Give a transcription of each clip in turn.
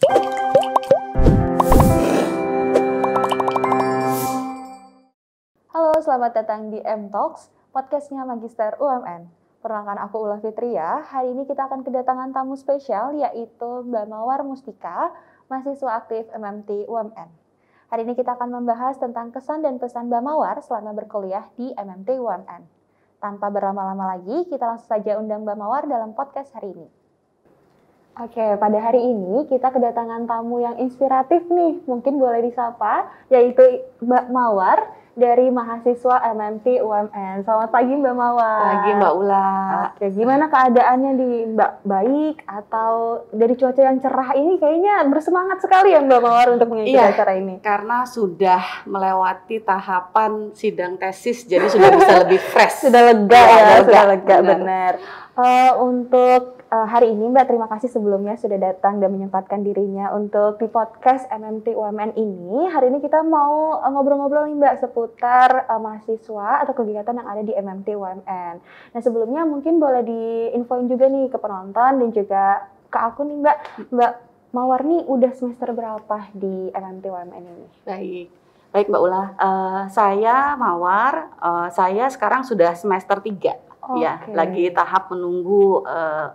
Halo, selamat datang di M-Talks, podcastnya Magister UMN. Perkenalkan aku Ula Fitria. Hari ini kita akan kedatangan tamu spesial, yaitu Mbak Mawar Mustika, mahasiswa aktif MMT UMN. Hari ini kita akan membahas tentang kesan dan pesan Mbak Mawar selama berkuliah di MMT UMN. Tanpa berlama-lama lagi, kita langsung saja undang Mbak Mawar dalam podcast hari ini. Oke, pada hari ini kita kedatangan tamu yang inspiratif nih, mungkin boleh disapa, yaitu Mbak Mawar dari mahasiswa MMT UMN. Selamat pagi Mbak Mawar. Pagi Mbak Ula. Oke, gimana keadaannya di Mbak? Baik atau dari cuaca yang cerah ini kayaknya bersemangat sekali ya Mbak Mawar untuk mengikuti acara ini? Karena sudah melewati tahapan sidang tesis, jadi sudah bisa lebih fresh. Sudah lega ya, sudah lega benar. Untuk hari ini Mbak, terima kasih sebelumnya sudah datang dan menyempatkan dirinya untuk di podcast MMT UMN ini. Hari ini kita mau ngobrol-ngobrol nih Mbak seputar mahasiswa atau kegiatan yang ada di MMT UMN. Nah sebelumnya mungkin boleh diinfoin juga nih ke penonton dan juga ke aku nih Mbak. Mbak Mawar nih udah semester berapa di MMT UMN ini? Baik Mbak Ula. Saya Mawar, saya sekarang sudah semester 3. Ya, lagi tahap menunggu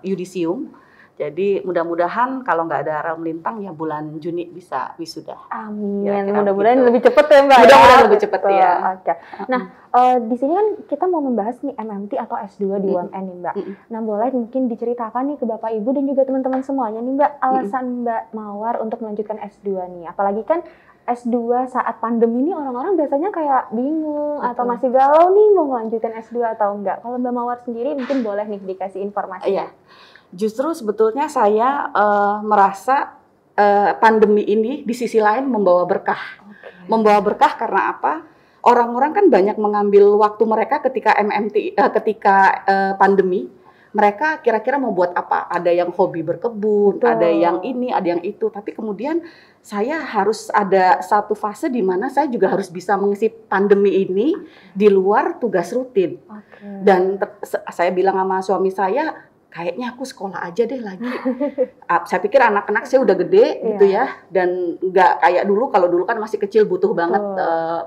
yudisium. Jadi mudah-mudahan kalau nggak ada rel melintang ya bulan Juni bisa wisuda. Amin. Ya, mudah-mudahan gitu. Lebih cepat ya Mbak. Mudah-mudahan lebih cepat ya. Oke. Nah, di sini kan kita mau membahas nih MMT atau S2 di UMN nih Mbak. Nah, boleh mungkin diceritakan nih ke Bapak Ibu dan juga teman-teman semuanya nih Mbak, alasan Mbak Mawar untuk melanjutkan S2 nih. Apalagi kan S2 saat pandemi ini orang-orang biasanya kayak bingung atau masih galau nih mau melanjutkan S2 atau enggak. Kalau Mbak Mawar sendiri mungkin boleh nih dikasih informasi. Iya. Justru sebetulnya saya merasa pandemi ini di sisi lain membawa berkah. Membawa berkah karena apa? Orang-orang kan banyak mengambil waktu mereka ketika pandemi. Mereka kira-kira mau buat apa? Ada yang hobi berkebun, ada yang ini, ada yang itu. Tapi kemudian saya harus ada satu fase di mana saya juga harus bisa mengisi pandemi ini di luar tugas rutin. Dan saya bilang sama suami saya, kayaknya aku sekolah aja deh lagi. Saya pikir anak-anak saya udah gede gitu ya, dan nggak kayak dulu. Kalau dulu kan masih kecil butuh banget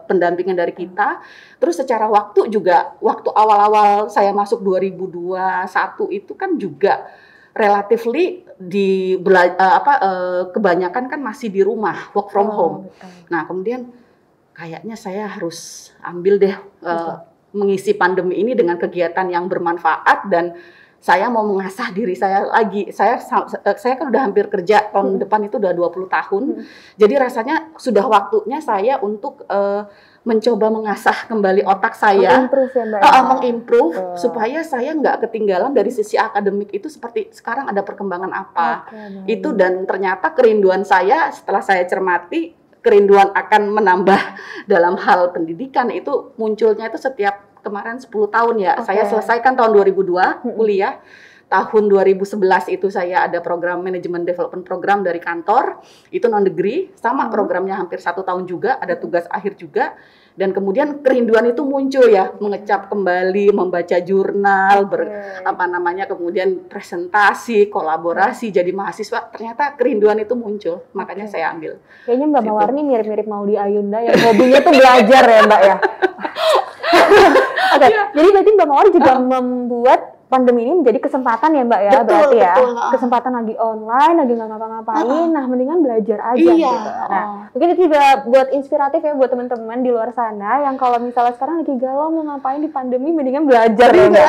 pendampingan dari kita. Terus secara waktu juga, waktu awal-awal saya masuk 2021 itu kan juga relatively kebanyakan kan masih di rumah, work from home. Nah kemudian kayaknya saya harus ambil deh mengisi pandemi ini dengan kegiatan yang bermanfaat dan saya mau mengasah diri saya lagi. Saya kan udah hampir kerja tahun depan itu udah 20 tahun. Jadi rasanya sudah waktunya saya untuk mencoba mengasah kembali otak saya. Mengimprove supaya saya nggak ketinggalan dari sisi akademik itu seperti sekarang ada perkembangan apa. Itu dan ternyata kerinduan saya setelah saya cermati, kerinduan akan menambah dalam hal pendidikan itu munculnya itu setiap kemarin 10 tahun ya. Saya selesaikan tahun 2002 kuliah. Tahun 2011 itu saya ada program Management Development Program dari kantor. Itu non-degree, sama programnya hampir 1 tahun juga, ada tugas akhir juga. Dan kemudian kerinduan itu muncul ya, mengecap kembali, membaca jurnal, kemudian presentasi, kolaborasi, jadi mahasiswa. Ternyata kerinduan itu muncul, makanya saya ambil. Kayaknya Mbak Mawar ini mirip-mirip Maudy Ayunda yang hobinya tuh belajar ya Mbak ya. Jadi berarti Mbak Mawar juga membuat pandemi ini menjadi kesempatan ya Mbak ya, berarti ya. Kesempatan lagi online, lagi nggak ngapa-ngapain, nah mendingan belajar aja gitu. Nah, mungkin itu juga buat inspiratif ya buat teman-teman di luar sana yang kalau misalnya sekarang lagi galau mau ngapain di pandemi, mendingan belajar ya Mbak.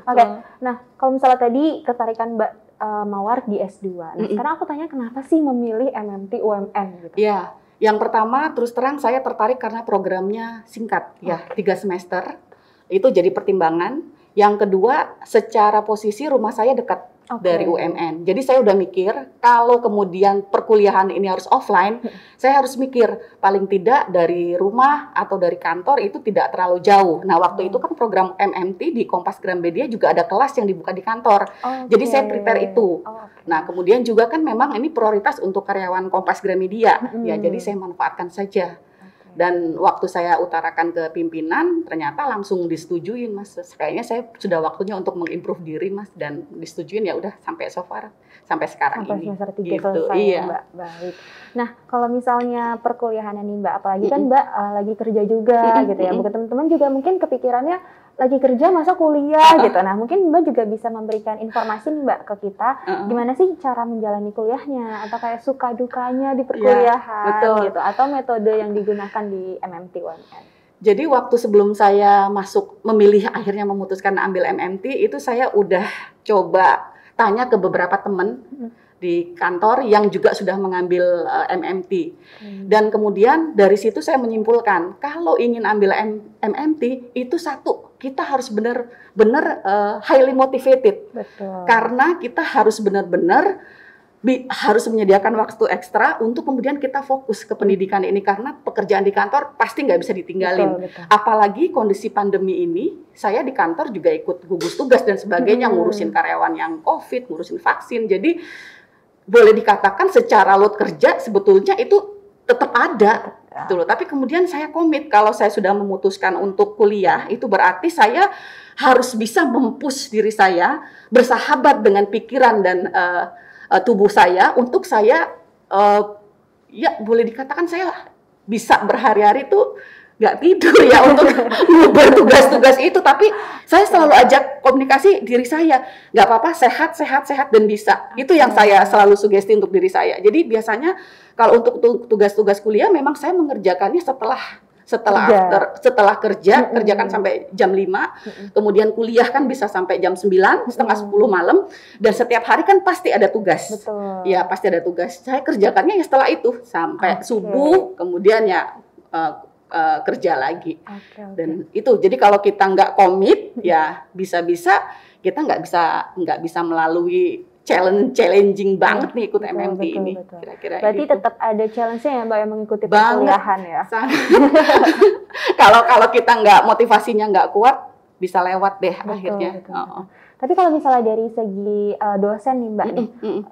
Oke, nah kalau misalnya tadi ketarikan Mbak Mawar di S2, nah sekarang aku tanya kenapa sih memilih MMT UMN gitu? Iya. Yang pertama, terus terang saya tertarik karena programnya singkat, ya 3 semester. Itu jadi pertimbangan. Yang kedua, secara posisi rumah saya dekat dari UMN. Jadi saya udah mikir, kalau kemudian perkuliahan ini harus offline, saya harus mikir, paling tidak dari rumah atau dari kantor itu tidak terlalu jauh. Nah, waktu itu kan program MMT di Kompas Gramedia juga ada kelas yang dibuka di kantor. Jadi saya prepare itu. Nah, kemudian juga kan memang ini prioritas untuk karyawan Kompas Gramedia. Ya, jadi saya manfaatkan saja. Dan waktu saya utarakan ke pimpinan, ternyata langsung disetujuin, Mas. Kayaknya saya sudah waktunya untuk mengimprove diri, Mas, dan disetujuin ya udah sampai so far, sampai sekarang sampai ini. Semester 3 gitu. selesai Iya. ya, Mbak. Baik. Nah, kalau misalnya perkuliahan nih Mbak, apalagi kan Mbak lagi kerja juga gitu ya. Mungkin teman-teman juga mungkin kepikirannya lagi kerja masa kuliah gitu. Nah, mungkin Mbak juga bisa memberikan informasi nih Mbak ke kita, gimana sih cara menjalani kuliahnya, atau kayak suka dukanya di perkuliahan gitu, atau metode yang digunakan di MMT UMN. Jadi waktu sebelum saya memilih akhirnya memutuskan ambil MMT, itu saya udah coba tanya ke beberapa teman di kantor yang juga sudah mengambil MMT. Dan kemudian dari situ saya menyimpulkan, kalau ingin ambil MMT, itu satu, kita harus benar-benar highly motivated. Betul. Karena kita harus benar-benar harus menyediakan waktu ekstra untuk kemudian kita fokus ke pendidikan ini, karena pekerjaan di kantor pasti nggak bisa ditinggalin. Betul. Apalagi kondisi pandemi ini, saya di kantor juga ikut gugus tugas dan sebagainya, ngurusin karyawan yang COVID, ngurusin vaksin. Jadi boleh dikatakan secara load kerja sebetulnya itu tetap ada, gitu loh. Tapi kemudian saya komit, kalau saya sudah memutuskan untuk kuliah, itu berarti saya harus bisa mempush diri saya, bersahabat dengan pikiran dan tubuh saya, untuk saya ya boleh dikatakan saya bisa berhari-hari tuh nggak tidur ya untuk ngubar tugas-tugas itu. Tapi saya selalu ajak komunikasi diri saya, nggak apa-apa, sehat dan bisa. Itu yang saya selalu sugesti untuk diri saya. Jadi biasanya kalau untuk tugas-tugas kuliah memang saya mengerjakannya setelah kerjakan sampai jam 5, kemudian kuliah kan bisa sampai jam 9, setengah 10 malam, dan setiap hari kan pasti ada tugas. Betul. Ya pasti ada tugas. Saya kerjakannya ya setelah itu sampai subuh, kemudian ya kerja lagi. Dan itu, jadi kalau kita nggak komit, ya bisa-bisa kita nggak bisa melalui challenging banget nih ikut MMT ini. Kira-kira berarti gitu. Tetap ada challenge-nya ya Mbak yang mengikuti perkuliahan ya. Kalau kita nggak, motivasinya nggak kuat, bisa lewat deh akhirnya. Betul. Tapi kalau misalnya dari segi dosen nih Mbak,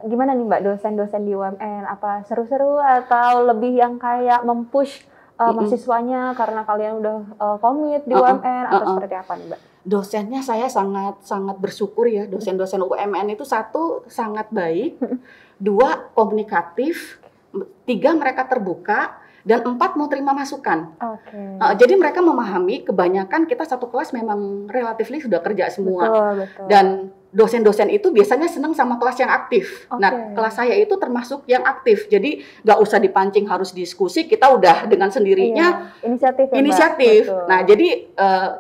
gimana nih Mbak dosen-dosen di UMN? Apa seru-seru atau lebih yang kayak mempush mahasiswanya karena kalian udah komit di UMN, atau seperti apa nih Mbak? Dosennya saya sangat bersyukur ya, dosen-dosen UMN itu satu sangat baik, dua komunikatif, tiga mereka terbuka, dan 4 mau terima masukan. Jadi mereka memahami, kebanyakan kita satu kelas memang relatifly sudah kerja semua. Betul. Dan dosen-dosen itu biasanya senang sama kelas yang aktif. Nah, kelas saya itu termasuk yang aktif. Jadi nggak usah dipancing harus diskusi, kita udah dengan sendirinya inisiatif. Nah, jadi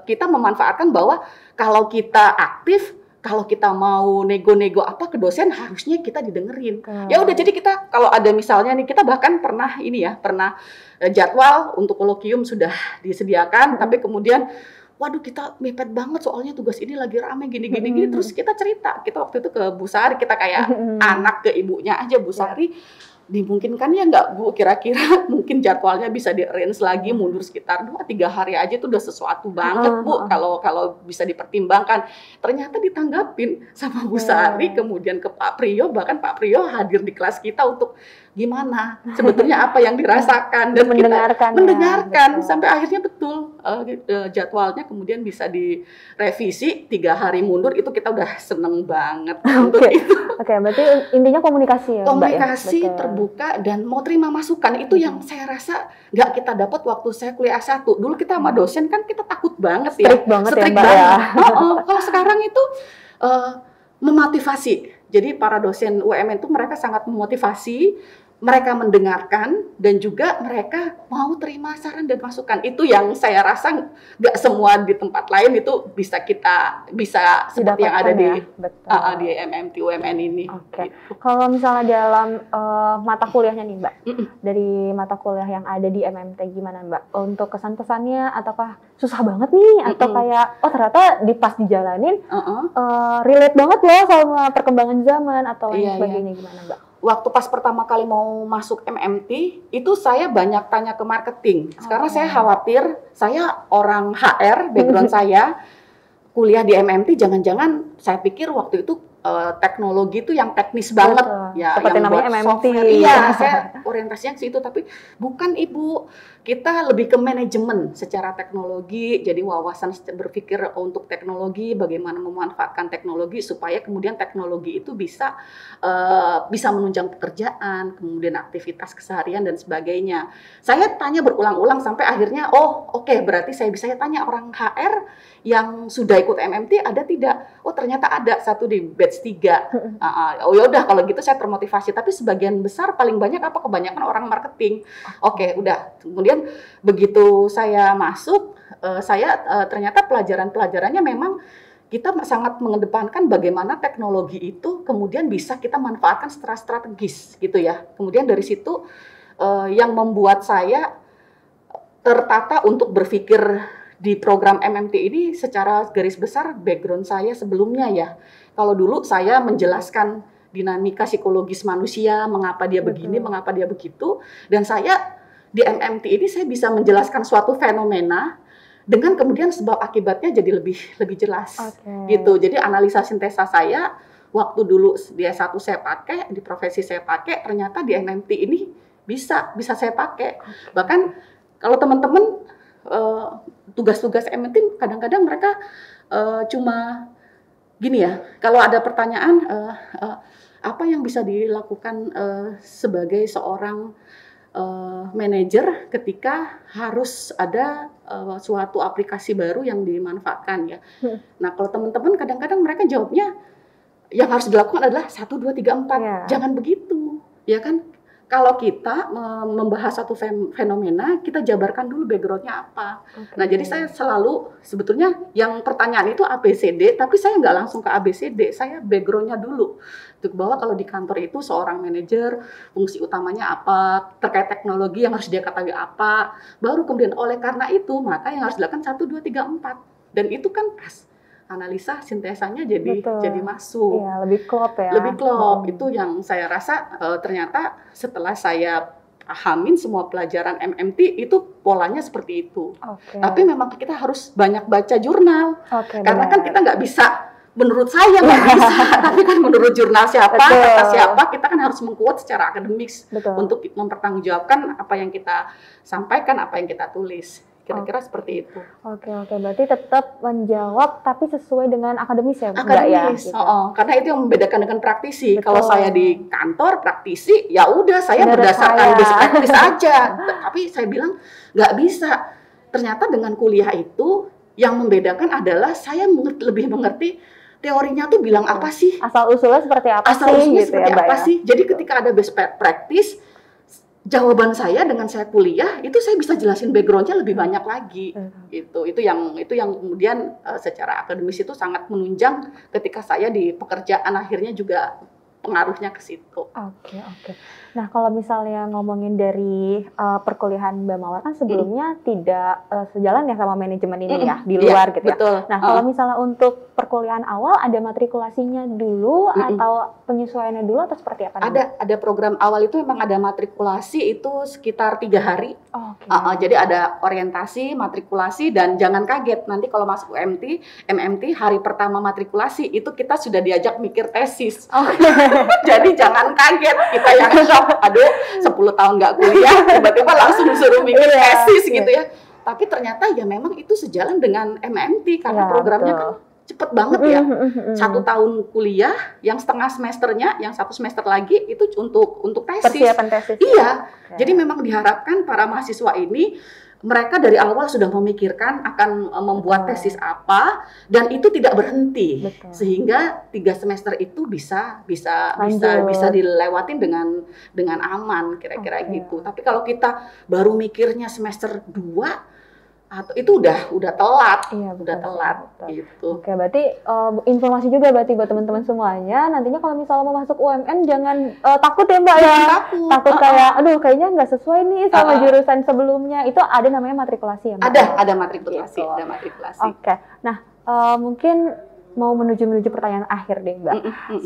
kita memanfaatkan bahwa kalau kita aktif, kalau kita mau nego-nego apa ke dosen, harusnya kita didengerin. Ya udah, jadi kita kalau ada misalnya nih, kita bahkan pernah jadwal untuk kolokium sudah disediakan, tapi kemudian waduh kita mepet banget soalnya tugas ini lagi rame gini, terus kita cerita, kita waktu itu ke Bu Sari, kita kayak anak ke ibunya aja, Bu Sari, dimungkinkan ya nggak Bu, kira-kira mungkin jadwalnya bisa di-arrange lagi mundur sekitar 2-3 hari aja, itu udah sesuatu banget Bu, kalau bisa dipertimbangkan. Ternyata ditanggapin sama Bu Sari, kemudian ke Pak Priyo, bahkan Pak Priyo hadir di kelas kita untuk gimana sebetulnya apa yang dirasakan, dan mendengarkan sampai akhirnya betul jadwalnya kemudian bisa direvisi 3 hari mundur. Itu kita udah seneng banget untuk itu. Berarti intinya komunikasi ya, komunikasi Mbak, ya? Terbuka dan mau terima masukan. Itu yang saya rasa nggak kita dapat waktu saya kuliah S1. Dulu kita sama dosen kan kita takut banget ya, strict banget ya Mbak ya. Kalau sekarang itu memotivasi. Jadi para dosen UMN itu mereka sangat memotivasi, mereka mendengarkan, dan juga mereka mau terima saran dan masukan. Itu yang saya rasa nggak semua di tempat lain itu bisa seperti yang ada di MMT UMN ini. Gitu. Kalau misalnya dalam mata kuliahnya nih Mbak, dari mata kuliah yang ada di MMT gimana Mbak? Untuk kesan-pesannya, ataukah susah banget nih, atau kayak ternyata pas dijalanin relate banget loh sama perkembangan zaman atau lain sebagainya, gimana Mbak? Waktu pas pertama kali mau masuk MMT, itu saya banyak tanya ke marketing. Karena saya khawatir, saya orang HR, background saya, kuliah di MMT, jangan-jangan saya pikir waktu itu teknologi itu yang teknis banget. Ya, seperti yang namanya MMT. Iya, orientasinya ke situ, tapi bukan Ibu. Kita lebih ke manajemen secara teknologi, jadi wawasan berpikir untuk teknologi, bagaimana memanfaatkan teknologi supaya kemudian teknologi itu bisa menunjang pekerjaan, kemudian aktivitas keseharian dan sebagainya. Saya tanya berulang-ulang sampai akhirnya, oke, berarti saya bisa tanya orang HR yang sudah ikut MMT ada tidak? Oh ternyata ada, satu di batch 3. Oh yaudah kalau gitu saya termotivasi, tapi sebagian besar paling banyak kebanyakan orang marketing. Oke, udah. Kemudian begitu saya masuk, ternyata pelajarannya memang kita sangat mengedepankan bagaimana teknologi itu kemudian bisa kita manfaatkan secara strategis gitu ya. Kemudian dari situ yang membuat saya tertata untuk berpikir di program MMT ini secara garis besar background saya sebelumnya ya. Kalau dulu saya menjelaskan dinamika psikologis manusia, mengapa dia begini, mengapa dia begitu, dan saya di MMT ini saya bisa menjelaskan suatu fenomena dengan kemudian sebab akibatnya jadi lebih jelas gitu. Jadi analisa sintesa saya waktu dulu di S1 saya pakai, di profesi saya pakai, ternyata di MMT ini bisa saya pakai. Bahkan kalau teman-teman tugas-tugas MMT kadang-kadang mereka cuma gini ya, kalau ada pertanyaan apa yang bisa dilakukan sebagai seorang manajer ketika harus ada suatu aplikasi baru yang dimanfaatkan ya. Nah kalau teman-teman kadang-kadang mereka jawabnya yang harus dilakukan adalah 1, 2, 3, 4. Jangan begitu, ya kan? Kalau kita membahas satu fenomena, kita jabarkan dulu background-nya apa. Nah, jadi saya selalu sebetulnya yang pertanyaan itu ABCD, tapi saya nggak langsung ke ABCD, saya background-nya dulu. Untuk bahwa kalau di kantor itu seorang manajer, fungsi utamanya apa, terkait teknologi yang harus dia ketahui apa, baru kemudian oleh karena itu, maka yang harus dilakukan 1, 2, 3, 4. Dan itu kan pas. Analisa sintesanya jadi masuk. Iya, lebih klop ya. Lebih klop. Itu yang saya rasa ternyata setelah saya pahamin semua pelajaran MMT itu polanya seperti itu. Tapi memang kita harus banyak baca jurnal. Karena kan kita nggak bisa, menurut saya nggak bisa, tapi kan menurut jurnal siapa, kata siapa, kita kan harus mengkuat secara akademis untuk mempertanggungjawabkan apa yang kita sampaikan, apa yang kita tulis. Kira-kira seperti itu. Oke, berarti tetap menjawab tapi sesuai dengan akademis ya, akademis, ya? Gitu. Karena itu yang membedakan dengan praktisi. Kalau saya di kantor praktisi, ya udah saya berdasarkan best practice aja. Tapi saya bilang nggak bisa. Ternyata dengan kuliah itu yang membedakan adalah saya lebih mengerti teorinya tuh bilang apa sih? Asal usulnya seperti apa sih? Jadi ketika ada best practice, jawaban saya dengan saya kuliah itu saya bisa jelasin background-nya lebih banyak lagi. Itu yang kemudian secara akademis itu sangat menunjang ketika saya di pekerjaan akhirnya juga pengaruhnya ke situ. Oke. Nah, kalau misalnya ngomongin dari perkuliahan Mbak Mawar kan sebelumnya tidak sejalan ya sama manajemen ini ya, di luar gitu ya. Betul. Nah, kalau misalnya untuk perkuliahan awal ada matrikulasinya dulu atau penyesuaiannya dulu atau seperti apa? Ada program awal itu memang ada matrikulasi itu sekitar 3 hari. Jadi ada orientasi, matrikulasi, dan jangan kaget nanti kalau masuk MMT hari pertama matrikulasi itu kita sudah diajak mikir tesis. Jadi jangan kaget kita yang shock, aduh 10 tahun nggak kuliah tiba-tiba langsung disuruh mikir tesis gitu ya. Tapi ternyata ya memang itu sejalan dengan MMT karena programnya kan cepet banget ya. 1 tahun kuliah, yang setengah semesternya, yang 1 semester lagi itu untuk tesis. Persiapan tesis. Iya. Jadi memang diharapkan para mahasiswa ini mereka dari awal sudah memikirkan akan membuat tesis apa, dan itu tidak berhenti. Sehingga 3 semester itu bisa dilewatin dengan aman kira-kira gitu. Tapi kalau kita baru mikirnya semester 2 atau itu udah telat, gitu. Oke, berarti informasi juga berarti buat teman-teman semuanya. Nantinya kalau misalnya mau masuk UMN jangan takut ya Mbak ya. Takut kayak, aduh kayaknya nggak sesuai nih sama jurusan sebelumnya. Itu ada namanya matrikulasi ya Mbak? Ada matrikulasi, gitu. Ada matrikulasi. Oke, nah mungkin mau menuju pertanyaan akhir deh Mbak.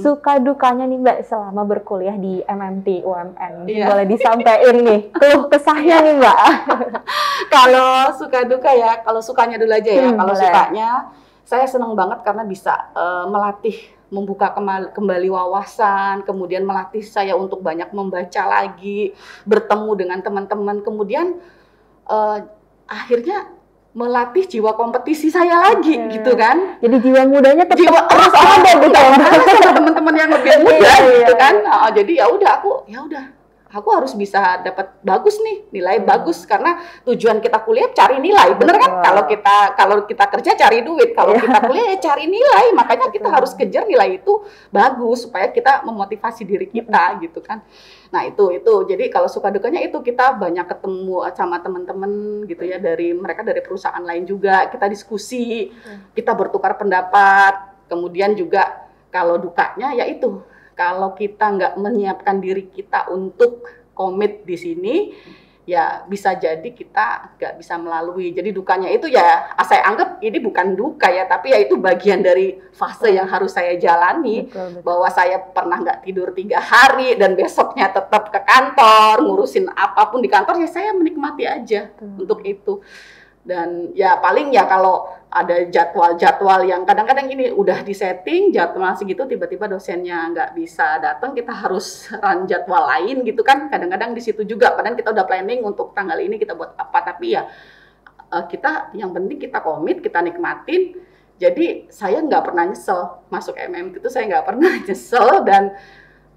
Suka dukanya nih Mbak selama berkuliah di MMT UMN. Boleh disampaikan nih keluh kesahnya nih Mbak. Kalau suka duka ya, kalau sukanya dulu aja ya. Kalau sukanya saya senang banget karena bisa melatih, membuka kembali wawasan, kemudian melatih saya untuk banyak membaca lagi, bertemu dengan teman-teman, kemudian akhirnya melatih jiwa kompetisi saya lagi gitu kan. Jadi jiwa mudanya tetap terus ada gitu. Sama teman-teman yang lebih muda gitu kan. Jadi ya udah aku harus bisa dapat bagus nih, nilai bagus, karena tujuan kita kuliah cari nilai, bener kan? Kalau kita kerja cari duit, kalau kita kuliah ya cari nilai, makanya kita harus kejar nilai itu bagus supaya kita memotivasi diri kita gitu kan. Nah itu jadi kalau suka dukanya itu kita banyak ketemu sama teman-teman gitu ya, mereka dari perusahaan lain juga, kita diskusi, kita bertukar pendapat, kemudian juga kalau dukanya ya itu. Kalau kita nggak menyiapkan diri kita untuk komit di sini, ya bisa jadi kita nggak bisa melalui. Jadi dukanya itu ya, saya anggap ini bukan duka ya, tapi ya itu bagian dari fase yang harus saya jalani. Betul. Bahwa saya pernah nggak tidur 3 hari dan besoknya tetap ke kantor, ngurusin apapun di kantor, ya saya menikmati aja untuk itu. Dan ya paling ya kalau ada jadwal-jadwal yang kadang-kadang ini udah disetting jadwal segitu, tiba-tiba dosennya nggak bisa datang, kita harus run jadwal lain gitu kan, kadang-kadang di situ juga, padahal kita udah planning untuk tanggal ini kita buat apa, tapi ya kita yang penting kita komit, kita nikmatin. Jadi saya nggak pernah nyesel masuk MMT itu, saya nggak pernah nyesel. Dan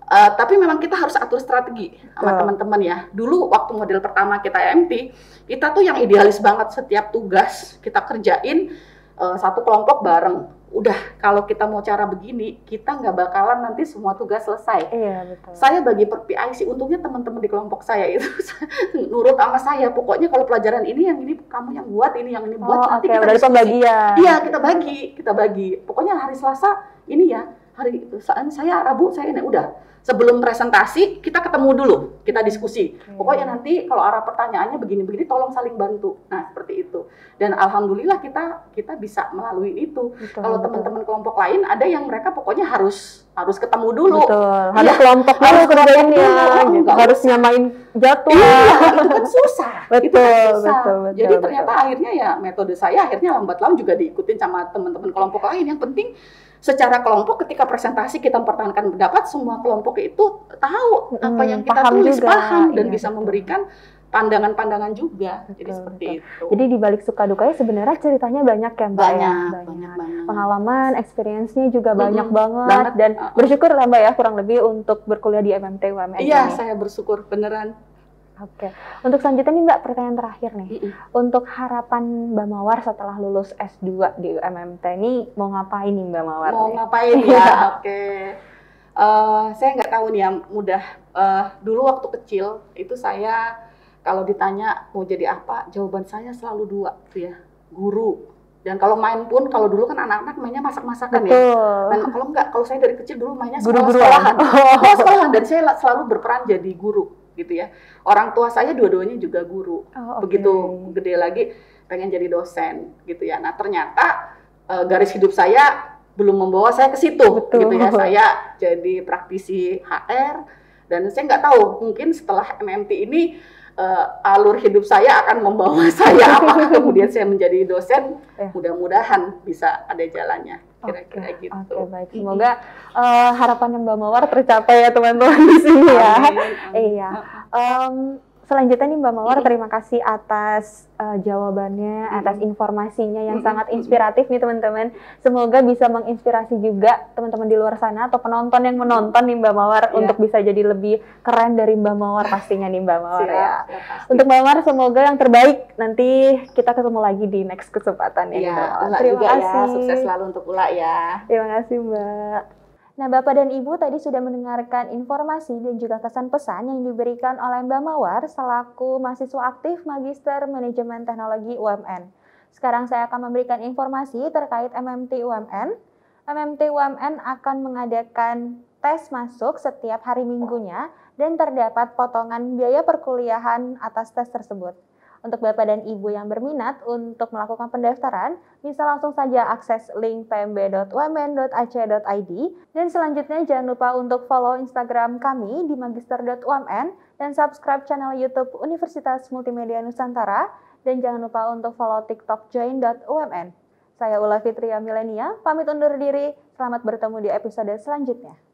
tapi memang kita harus atur strategi sama teman-teman ya. Dulu waktu model pertama kita MT, kita tuh yang idealis banget, setiap tugas kita kerjain satu kelompok bareng. Udah, kalau kita mau cara begini, kita nggak bakalan nanti semua tugas selesai. Iya, betul. Saya bagi per PI, untungnya teman-teman di kelompok saya itu nurut sama saya. Pokoknya kalau pelajaran ini, yang ini kamu yang buat, ini yang ini buat. Nanti kita dari pembagian. Iya, kita bagi. Pokoknya hari Selasa ini ya, hari saya Rabu saya ini udah. Sebelum presentasi, kita ketemu dulu, kita diskusi. Pokoknya nanti kalau arah pertanyaannya begini-begini, tolong saling bantu. Nah, seperti itu. Dan alhamdulillah kita bisa melalui itu. Kalau teman-teman kelompok lain, ada yang mereka pokoknya harus ketemu dulu. Betul. Harus kelompok dulu kerjanya, gitu. Harus nyamain jadwal. Iya, itu kan susah. Betul. Jadi ternyata akhirnya ya metode saya akhirnya lambat laun juga diikutin sama teman-teman kelompok lain. Yang penting secara kelompok ketika presentasi kita mempertahankan pendapat, semua kelompok itu tahu apa yang kita tulis, paham, dan bisa memberikan pandangan-pandangan juga. Jadi seperti itu. Jadi di balik suka dukanya sebenarnya ceritanya banyak ya Mbak? Banyak banget. Pengalaman, experience-nya juga banyak banget. Dan bersyukur lah Mbak ya kurang lebih untuk berkuliah di MMT UMN. Iya, saya bersyukur beneran. Oke, untuk selanjutnya nih Mbak, pertanyaan terakhir nih. Untuk harapan Mbak Mawar setelah lulus S2 di UMMT ini mau ngapain nih Mbak Mawar? Mau ngapain ya? Oke. Saya nggak tahu nih ya, dulu waktu kecil itu saya kalau ditanya mau jadi apa, jawaban saya selalu 2 tuh ya, guru. Dan kalau main pun, kalau dulu kan anak-anak mainnya masak-masakan ya. Dan kalau saya dari kecil dulu mainnya sekolah-sekolahan. Sekolahan, dan saya selalu berperan jadi guru gitu ya. Orang tua saya dua-duanya juga guru. Begitu gede lagi pengen jadi dosen gitu ya. Nah, ternyata garis hidup saya belum membawa saya ke situ gitu ya. Saya jadi praktisi HR dan saya nggak tahu mungkin setelah MMT ini alur hidup saya akan membawa saya apakah kemudian saya menjadi dosen. Mudah-mudahan bisa ada jalannya. Kira-kira gitu. Oke, baik. Semoga harapan Mbak Mawar tercapai ya teman-teman di sini ya. Iya. Selanjutnya nih Mbak Mawar, terima kasih atas jawabannya, atas informasinya yang sangat inspiratif nih teman-teman. Semoga bisa menginspirasi juga teman-teman di luar sana atau penonton yang menonton nih Mbak Mawar untuk bisa jadi lebih keren dari Mbak Mawar pastinya nih Mbak Mawar ya. Untuk Mbak Mawar semoga yang terbaik, nanti kita ketemu lagi di next kesempatan ya Mbak Mawar. Terima kasih. Ya, sukses selalu untuk Ula ya. Terima kasih Mbak. Nah, Bapak dan Ibu tadi sudah mendengarkan informasi dan juga kesan-pesan yang diberikan oleh Mbak Mawar selaku mahasiswa aktif Magister Manajemen Teknologi UMN. Sekarang saya akan memberikan informasi terkait MMT UMN. MMT UMN akan mengadakan tes masuk setiap hari Minggunya dan terdapat potongan biaya perkuliahan atas tes tersebut. Untuk Bapak dan Ibu yang berminat untuk melakukan pendaftaran, bisa langsung saja akses link pmb.umn.ac.id. Dan selanjutnya jangan lupa untuk follow Instagram kami di magister.umn dan subscribe channel YouTube Universitas Multimedia Nusantara. Dan jangan lupa untuk follow TikTok join.umn. Saya Ula Fitria Milenia, pamit undur diri. Selamat bertemu di episode selanjutnya.